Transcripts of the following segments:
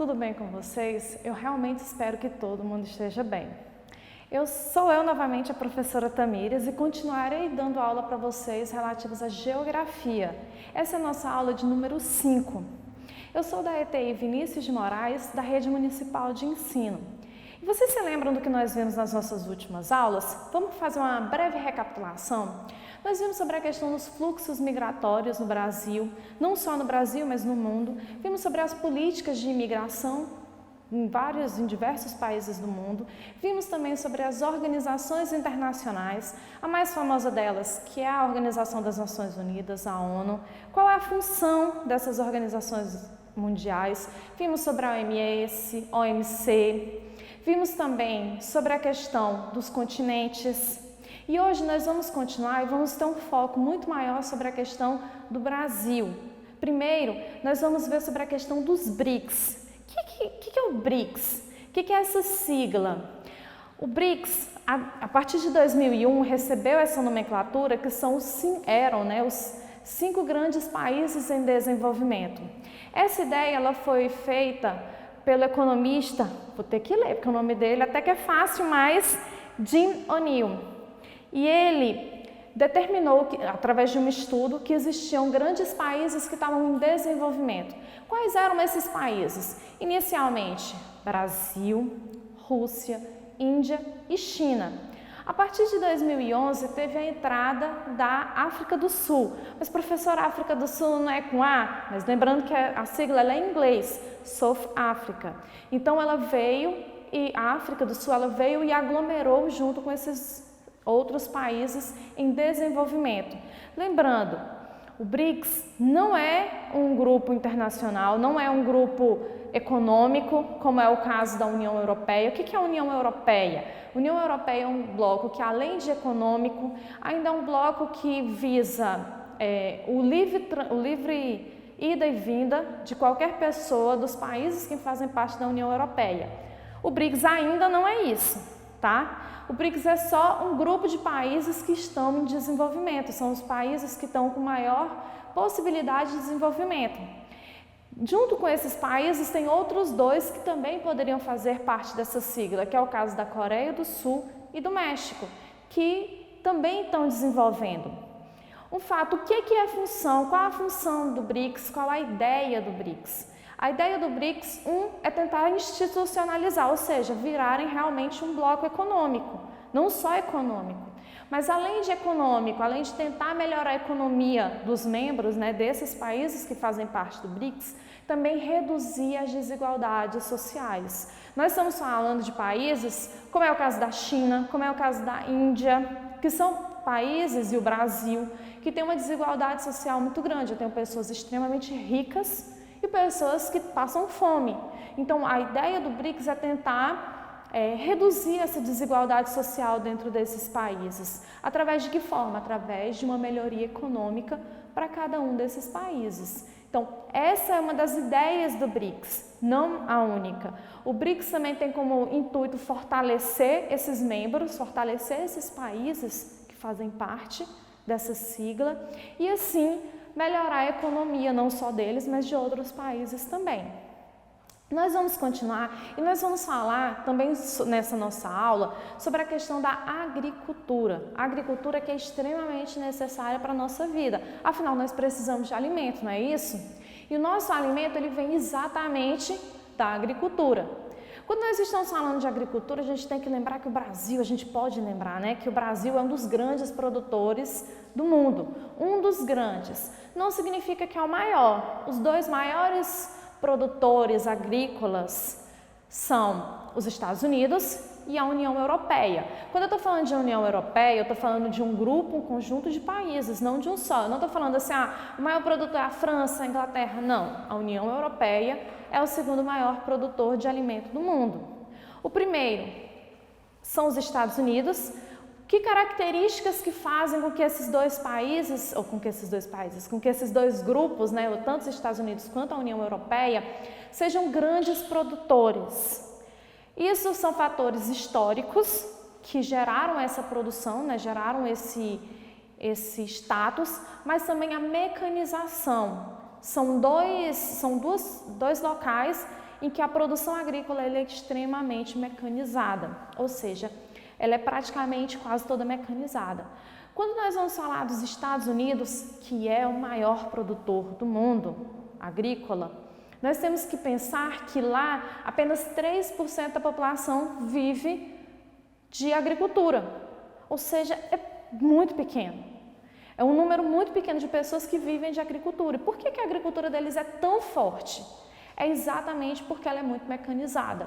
tudo bem com vocês? Eu realmente espero que todo mundo esteja bem. Sou novamente a professora Tamires e continuarei dando aula para vocês relativas à geografia. Essa é a nossa aula de número 5. Eu sou da ETI Vinícius de Moraes, da Rede Municipal de Ensino. E vocês se lembram do que nós vimos nas nossas últimas aulas? Vamos fazer uma breve recapitulação? Nós vimos sobre a questão dos fluxos migratórios no Brasil, não só no Brasil, mas no mundo. Vimos sobre as políticas de imigração em diversos países do mundo. Vimos também sobre as organizações internacionais, a mais famosa delas, que é a Organização das Nações Unidas, a ONU. Qual é a função dessas organizações mundiais? Vimos sobre a OMS, OMC. Vimos também sobre a questão dos continentes. E hoje nós vamos continuar e vamos ter um foco muito maior sobre a questão do Brasil. Primeiro, nós vamos ver sobre a questão dos BRICS. O que é o BRICS? O que é essa sigla? O BRICS, a partir de 2001, recebeu essa nomenclatura que eram os 5 grandes países em desenvolvimento. Essa ideia ela foi feita pelo economista, vou ter que ler porque o nome dele até que é fácil, mas Jim O'Neill. E ele determinou, através de um estudo, que existiam grandes países que estavam em desenvolvimento. Quais eram esses países? Inicialmente, Brasil, Rússia, Índia e China. A partir de 2011, teve a entrada da África do Sul. Mas, professora, a África do Sul não é com A? Mas lembrando que a sigla é em inglês, South Africa. Então, a África do Sul veio e aglomerou junto com esses outros países em desenvolvimento. Lembrando, o BRICS não é um grupo internacional, não é um grupo econômico, como é o caso da União Europeia. O que é a União Europeia? A União Europeia é um bloco que, além de econômico, ainda é um bloco que visa o livre ida e vinda de qualquer pessoa dos países que fazem parte da União Europeia. O BRICS ainda não é isso, tá? O BRICS é só um grupo de países que estão em desenvolvimento, são os países que estão com maior possibilidade de desenvolvimento. Junto com esses países, tem outros 2 que também poderiam fazer parte dessa sigla, que é o caso da Coreia do Sul e do México, que também estão desenvolvendo. Um fato, o que é a função? Qual a função do BRICS? Qual a ideia do BRICS? A ideia do BRICS, é tentar institucionalizar, ou seja, virarem realmente um bloco econômico, não só econômico, mas além de econômico, além de tentar melhorar a economia dos membros, desses países que fazem parte do BRICS, também reduzir as desigualdades sociais. Nós estamos falando de países, como é o caso da China, como é o caso da Índia, que são países, e o Brasil, que tem uma desigualdade social muito grande. Eu tenho pessoas extremamente ricas e pessoas que passam fome. Então, a ideia do BRICS é tentar reduzir essa desigualdade social dentro desses países. Através de que forma? Através de uma melhoria econômica para cada um desses países. Então, essa é uma das ideias do BRICS, não a única. O BRICS também tem como intuito fortalecer esses membros, fortalecer esses países que fazem parte dessa sigla e, assim, melhorar a economia, não só deles, mas de outros países também. Nós vamos continuar e nós vamos falar também nessa nossa aula sobre a questão da agricultura. A agricultura que é extremamente necessária para a nossa vida. Afinal, nós precisamos de alimento, não é isso? E o nosso alimento ele vem exatamente da agricultura. Quando nós estamos falando de agricultura, a gente tem que lembrar que o Brasil, a gente pode lembrar, que o Brasil é um dos grandes produtores do mundo. Um dos grandes. Não significa que é o maior. Os 2 maiores produtores agrícolas são os Estados Unidos e a União Europeia. Quando eu estou falando de União Europeia, eu estou falando de um grupo, um conjunto de países, não de um só. Eu não estou falando assim, o maior produtor é a França, a Inglaterra. Não, a União Europeia é o 2º maior produtor de alimento do mundo. O primeiro são os Estados Unidos. Que características que fazem com que esses 2 países, com que esses 2 grupos, tanto os Estados Unidos quanto a União Europeia, sejam grandes produtores? Isso são fatores históricos que geraram essa produção, geraram esse status, mas também a mecanização. São dois locais em que a produção agrícola ela é extremamente mecanizada, ou seja, ela é praticamente quase toda mecanizada. Quando nós vamos falar dos Estados Unidos, que é o maior produtor do mundo agrícola, nós temos que pensar que lá apenas 3% da população vive de agricultura, ou seja, é muito pequeno. É um número muito pequeno de pessoas que vivem de agricultura. E por que a agricultura deles é tão forte? É exatamente porque ela é muito mecanizada.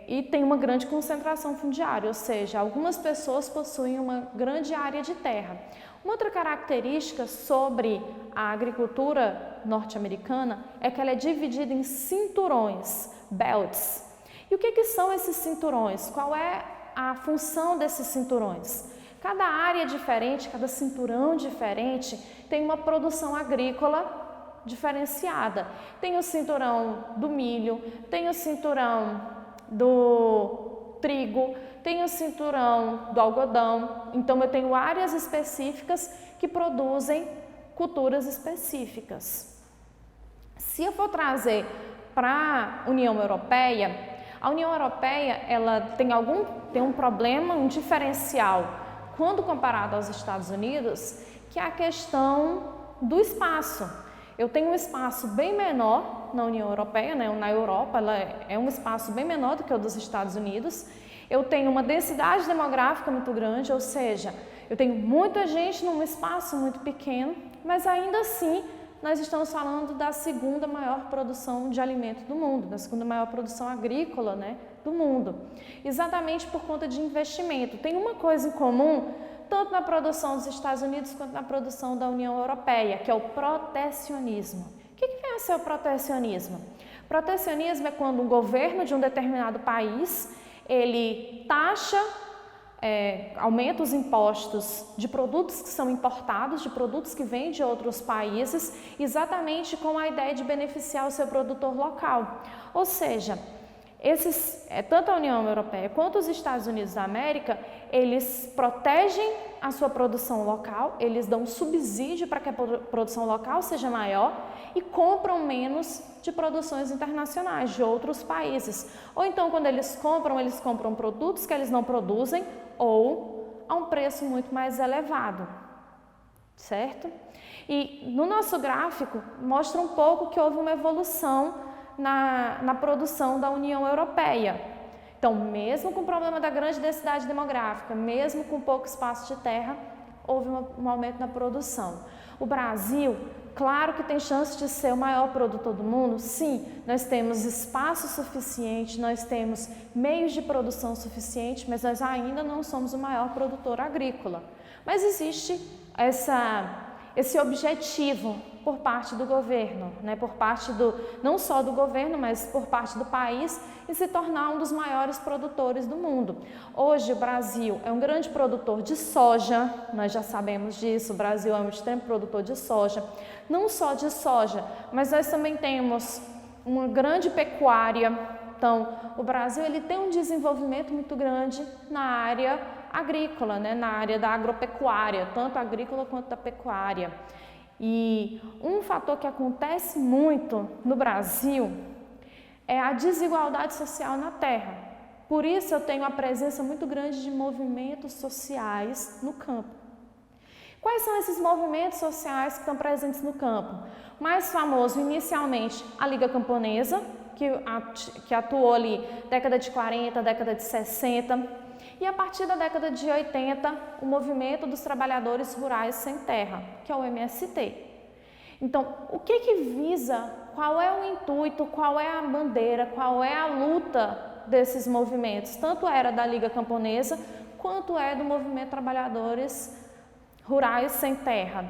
E tem uma grande concentração fundiária, ou seja, algumas pessoas possuem uma grande área de terra. Uma outra característica sobre a agricultura norte-americana é que ela é dividida em cinturões, belts. E o que são esses cinturões? Qual é a função desses cinturões? Cada área diferente, cada cinturão diferente tem uma produção agrícola diferenciada. Tem o cinturão do milho, tem o cinturão do trigo, tem o cinturão do algodão. Então eu tenho áreas específicas que produzem culturas específicas. Se eu for trazer para a União Europeia, a União Europeia ela tem um problema, um diferencial quando comparado aos Estados Unidos, que é a questão do espaço. Eu tenho um espaço bem menor na União Europeia, né? Na Europa, ela é um espaço bem menor do que o dos Estados Unidos. Eu tenho uma densidade demográfica muito grande, ou seja, eu tenho muita gente num espaço muito pequeno, mas ainda assim nós estamos falando da segunda maior produção de alimento do mundo, da segunda maior produção agrícola, né, do mundo. Exatamente por conta de investimento. Tem uma coisa em comum, tanto na produção dos Estados Unidos quanto na produção da União Europeia, que é o protecionismo. O que vem a ser o protecionismo? Protecionismo é quando um governo de um determinado país, ele taxa, aumenta os impostos de produtos que são importados, de produtos que vêm de outros países, exatamente com a ideia de beneficiar o seu produtor local. Ou seja, tanto a União Europeia quanto os Estados Unidos da América, eles protegem a sua produção local, eles dão subsídio para que a produção local seja maior e compram menos de produções internacionais de outros países. Ou então, quando eles compram produtos que eles não produzem ou a um preço muito mais elevado, certo? E no nosso gráfico mostra um pouco que houve uma evolução na produção da União Europeia. Então, mesmo com o problema da grande densidade demográfica, mesmo com pouco espaço de terra, houve um aumento na produção. O Brasil, claro que tem chance de ser o maior produtor do mundo, sim, nós temos espaço suficiente, nós temos meios de produção suficiente, mas nós ainda não somos o maior produtor agrícola. Mas existe esse objetivo por parte do governo, né? Por parte não só do governo, mas por parte do país, em se tornar um dos maiores produtores do mundo. Hoje o Brasil é um grande produtor de soja, nós já sabemos disso, o Brasil é um extremo produtor de soja, não só de soja, mas nós também temos uma grande pecuária. Então, o Brasil ele tem um desenvolvimento muito grande na área agrícola, né? Na área da agropecuária, tanto agrícola quanto da pecuária. E um fator que acontece muito no Brasil é a desigualdade social na terra. Por isso eu tenho a presença muito grande de movimentos sociais no campo. Quais são esses movimentos sociais que estão presentes no campo? Mais famoso inicialmente a Liga Camponesa, que atuou ali década de 40, década de 60. E a partir da década de 80, o Movimento dos Trabalhadores Rurais Sem Terra, que é o MST. Então, o que visa, qual é o intuito, qual é a bandeira, qual é a luta desses movimentos? Tanto era da Liga Camponesa, quanto é do Movimento Trabalhadores Rurais Sem Terra.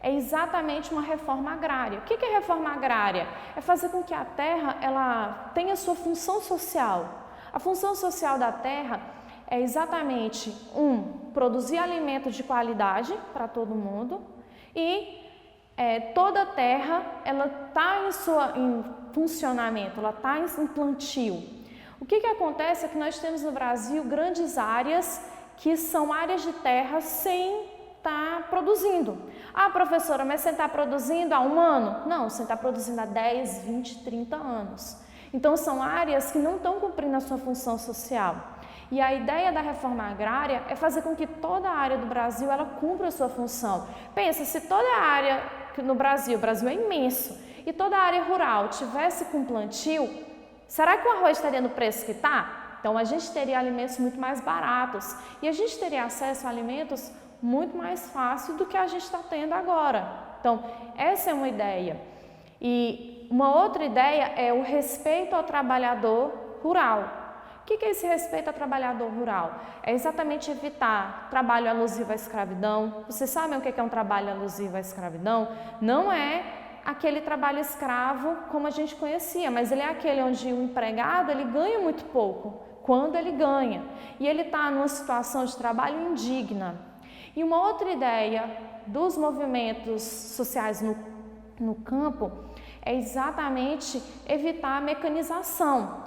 É exatamente uma reforma agrária. O que é reforma agrária? É fazer com que a terra ela tenha sua função social. A função social da terra é exatamente produzir alimento de qualidade para todo mundo e toda a terra ela está em funcionamento, ela está em plantio. O que acontece é que nós temos no Brasil grandes áreas que são áreas de terra sem estar produzindo. Ah, professora, mas você está produzindo há um ano? Não, você está produzindo há 10, 20, 30 anos. Então, são áreas que não estão cumprindo a sua função social. E a ideia da reforma agrária é fazer com que toda a área do Brasil ela cumpra a sua função. Pensa, se toda a área no Brasil, o Brasil é imenso, e toda a área rural tivesse com plantio, será que o arroz estaria no preço que está? Então, a gente teria alimentos muito mais baratos e a gente teria acesso a alimentos muito mais fácil do que a gente está tendo agora. Então, essa é uma ideia. E uma outra ideia é o respeito ao trabalhador rural. O que é esse respeito ao trabalhador rural? É exatamente evitar trabalho alusivo à escravidão. Vocês sabem o que é um trabalho alusivo à escravidão? Não é aquele trabalho escravo como a gente conhecia, mas ele é aquele onde o empregado ele ganha muito pouco, quando ele ganha. E ele está numa situação de trabalho indigna. E uma outra ideia dos movimentos sociais no campo é exatamente evitar a mecanização.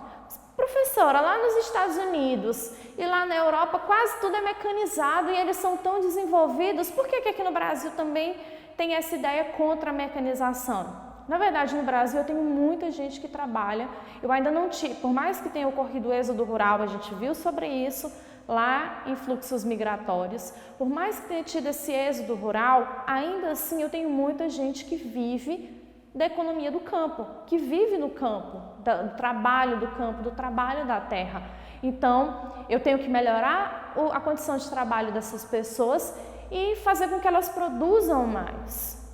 Professora, lá nos Estados Unidos e lá na Europa quase tudo é mecanizado e eles são tão desenvolvidos, por que aqui no Brasil também tem essa ideia contra a mecanização? Na verdade, no Brasil eu tenho muita gente que trabalha, eu ainda não tive, por mais que tenha ocorrido o êxodo rural, a gente viu sobre isso lá em fluxos migratórios, por mais que tenha tido esse êxodo rural, ainda assim eu tenho muita gente que vive da economia do campo, que vive no campo, do trabalho do campo, do trabalho da terra. Então, eu tenho que melhorar a condição de trabalho dessas pessoas e fazer com que elas produzam mais,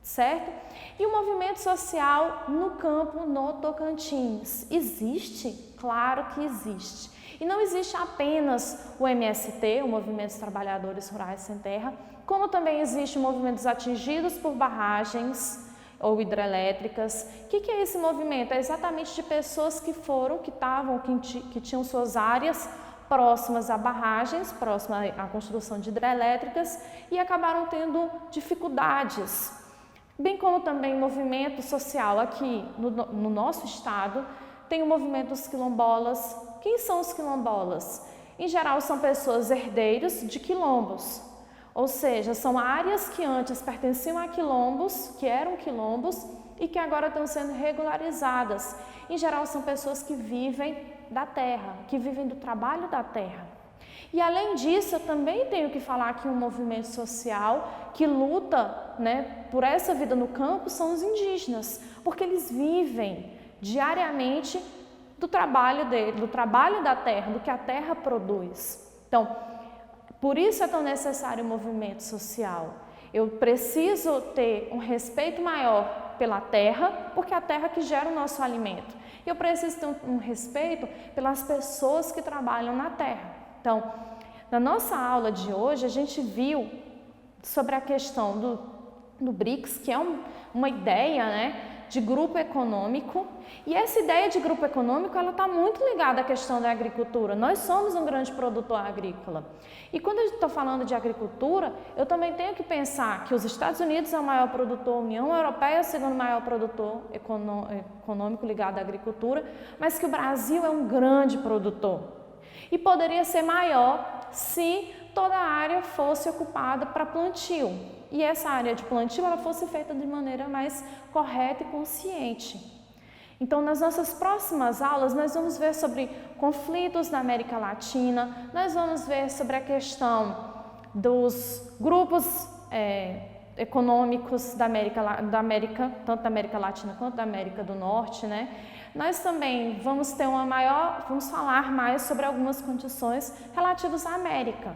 certo? E o movimento social no campo no Tocantins, existe? Claro que existe. E não existe apenas o MST, o Movimento dos Trabalhadores Rurais Sem Terra, como também existe movimentos atingidos por barragens ou hidrelétricas. O que é esse movimento? É exatamente de pessoas que tinham suas áreas próximas a barragens, próximas à construção de hidrelétricas e acabaram tendo dificuldades. Bem como também movimento social aqui no nosso estado, tem o movimento dos quilombolas. Quem são os quilombolas? Em geral são pessoas herdeiros de quilombos. Ou seja, são áreas que antes pertenciam a quilombos, que eram quilombos e que agora estão sendo regularizadas. Em geral, são pessoas que vivem da terra, que vivem do trabalho da terra. E além disso, eu também tenho que falar que um movimento social que luta, por essa vida no campo são os indígenas, porque eles vivem diariamente do trabalho da terra, do que a terra produz. Então, por isso é tão necessário o movimento social. Eu preciso ter um respeito maior pela terra, porque é a terra que gera o nosso alimento. E eu preciso ter um respeito pelas pessoas que trabalham na terra. Então, na nossa aula de hoje, a gente viu sobre a questão do BRICS, que é uma ideia, de grupo econômico, e essa ideia de grupo econômico ela está muito ligada à questão da agricultura. Nós somos um grande produtor agrícola. E quando eu estou falando de agricultura, eu também tenho que pensar que os Estados Unidos é o maior produtor, a União Europeia é o segundo maior produtor econômico ligado à agricultura, mas que o Brasil é um grande produtor. E poderia ser maior se toda a área fosse ocupada para plantio. E essa área de plantio ela fosse feita de maneira mais correta e consciente. Então, nas nossas próximas aulas, nós vamos ver sobre conflitos na América Latina, nós vamos ver sobre a questão dos grupos econômicos da América, tanto da América Latina quanto da América do Norte, Nós também vamos falar mais sobre algumas condições relativas à América.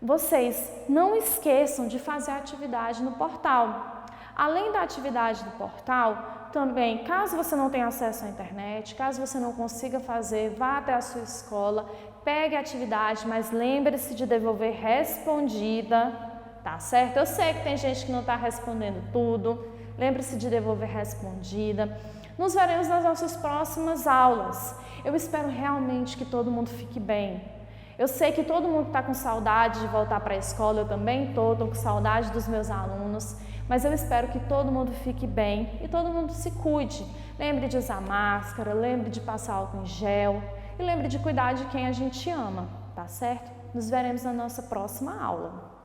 Vocês não esqueçam de fazer a atividade no portal. Além da atividade do portal, também, caso você não tenha acesso à internet, caso você não consiga fazer, vá até a sua escola, pegue a atividade, mas lembre-se de devolver respondida, tá certo? Eu sei que tem gente que não está respondendo tudo, lembre-se de devolver respondida. Nos veremos nas nossas próximas aulas. Eu espero realmente que todo mundo fique bem. Eu sei que todo mundo está com saudade de voltar para a escola, eu também estou com saudade dos meus alunos, mas eu espero que todo mundo fique bem e todo mundo se cuide. Lembre de usar máscara, lembre de passar álcool em gel e lembre de cuidar de quem a gente ama, tá certo? Nos veremos na nossa próxima aula.